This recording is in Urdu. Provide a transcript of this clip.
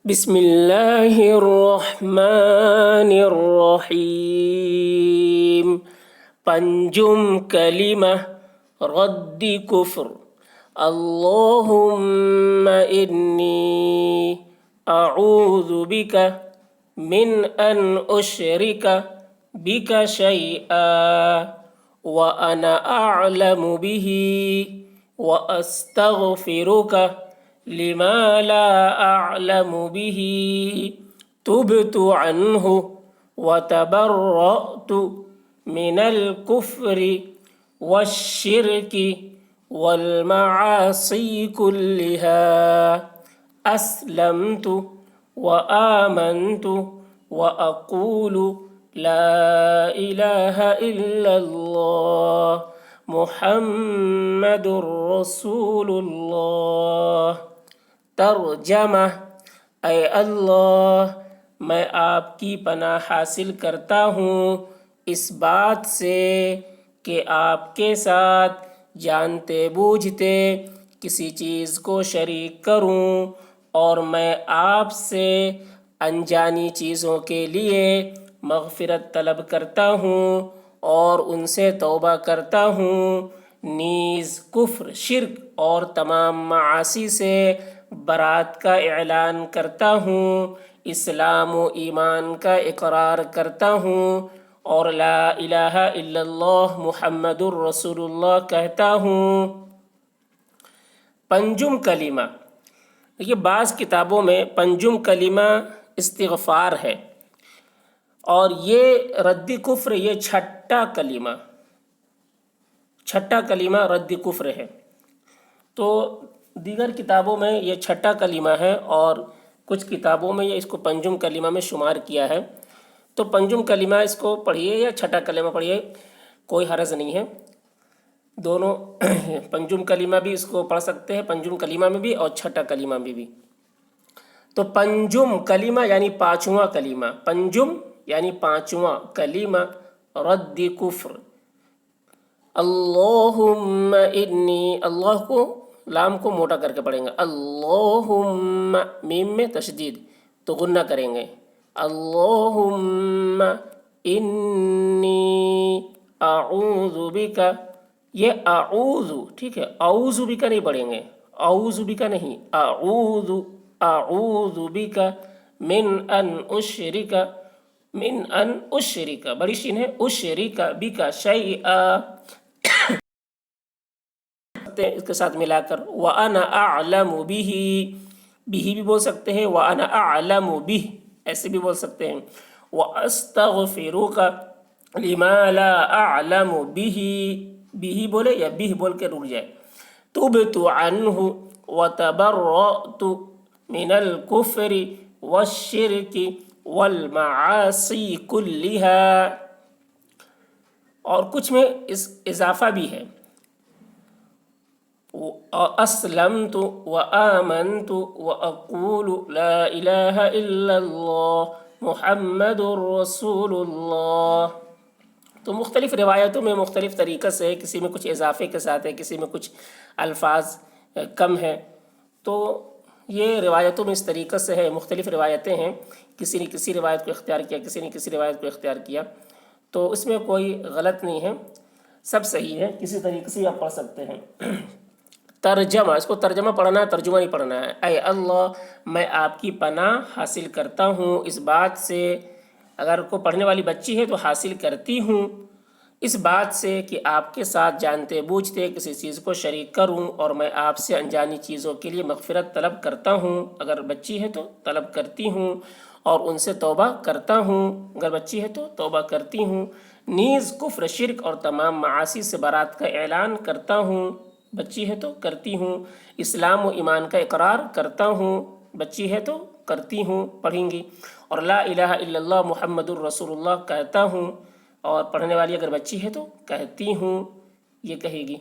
بسم اللہ الرحمن الرحیم. پنجم کلمہ رد کفر. اللہم انی اعوذ بک من ان اشرک بک شیئا وانا اعلم به واستغفرک لما لا اعلم به تبت عنه وتبرأت من الكفر والشرك والمعاصي كلها أسلمت وآمنت وأقول لا إله إلا الله محمد رسول الله. ترجمہ: اے اللہ، میں آپ کی پناہ حاصل کرتا ہوں اس بات سے کہ آپ کے ساتھ جانتے بوجھتے کسی چیز کو شریک کروں، اور میں آپ سے انجانی چیزوں کے لیے مغفرت طلب کرتا ہوں اور ان سے توبہ کرتا ہوں، نیز کفر، شرک اور تمام معاصی سے برات کا اعلان کرتا ہوں، اسلام و ایمان کا اقرار کرتا ہوں اور لا الہ الا اللہ محمد الرسول اللہ کہتا ہوں. پنجم کلمہ. یہ بعض کتابوں میں پنجم کلمہ استغفار ہے، اور یہ رد کفر، یہ چھٹا کلمہ رد کفر ہے. تو دیگر کتابوں میں یہ چھٹا کلمہ ہے، اور کچھ کتابوں میں یہ اس کو پنجم کلمہ میں شمار کیا ہے. تو پنجم کلمہ اس کو پڑھیے یا چھٹا کلمہ پڑھیے، کوئی حرج نہیں ہے. دونوں پنجم کلمہ بھی اس کو پڑھ سکتے ہیں، پنجم کلمہ میں بھی اور چھٹا کلمہ میں بھی. تو پنجم کلمہ یعنی پانچواں کلمہ، پنجم یعنی پانچواں کلمہ رد کفر. اللہم انی، اللہ کو، لام کو موٹا کر کے پڑھیں گے. اللہم، میم میں تشدید تو غنہ کریں گے. اللہم انی اعوذ بک، یہ اعوذ، ٹھیک ہے، اعوذ بک نہیں پڑھیں گے، اعوذ بک نہیں، اعوذ بک من ان اشرک، بڑی شین ہے، اشرک بک شیئا، اس کے ساتھ ملا کر، وَأَنَا أَعْلَمُ بِهِ، بھی بول سکتے ہیں، وَأَنَا أَعْلَمُ بِهِ ایسے بھی بول سکتے ہیں. وَأَسْتَغْفِرُكَ لِمَا لَا أَعْلَمُ بِهِ، بھی بولے یا بھی بول کے رک جائے. تُبْتُ عَنْهُ وَتَبَرَّأْتُ مِنَ الْكُفْرِ وَالشِّرْكِ وَالْمَعَاصِي كُلِّهَا. اور کچھ میں اس اضافہ بھی ہے، اسلمت وآمنت واقول لا الہ الا اللہ محمد رسول اللہ. تو مختلف روایتوں میں مختلف طریقے سے، کسی میں کچھ اضافے کے ساتھ ہے، کسی میں کچھ الفاظ کم ہے. تو یہ روایتوں میں اس طریقے سے ہے، مختلف روایتیں ہیں، کسی نے کسی روایت کو اختیار کیا، کسی نے کسی روایت کو اختیار کیا. تو اس میں کوئی غلط نہیں ہے، سب صحیح ہے، کسی طریقے سے آپ پڑھ سکتے ہیں. ترجمہ، اس کو ترجمہ پڑھنا ہے، ترجمہ نہیں پڑھنا ہے. اے اللہ، میں آپ کی پناہ حاصل کرتا ہوں اس بات سے، اگر کوئی پڑھنے والی بچی ہے تو حاصل کرتی ہوں اس بات سے کہ آپ کے ساتھ جانتے بوجھتے کسی چیز کو شریک کروں، اور میں آپ سے انجانی چیزوں کے لیے مغفرت طلب کرتا ہوں، اگر بچی ہے تو طلب کرتی ہوں، اور ان سے توبہ کرتا ہوں، اگر بچی ہے تو توبہ کرتی ہوں، نیز کفر، شرک اور تمام معاصی سے برات کا اعلان کرتا ہوں، بچی ہے تو کرتی ہوں، اسلام و ایمان کا اقرار کرتا ہوں، بچی ہے تو کرتی ہوں، پڑھیں گی، اور لا الہ الا اللہ محمد الرسول اللہ کہتا ہوں، اور پڑھنے والی اگر بچی ہے تو کہتی ہوں، یہ کہے گی.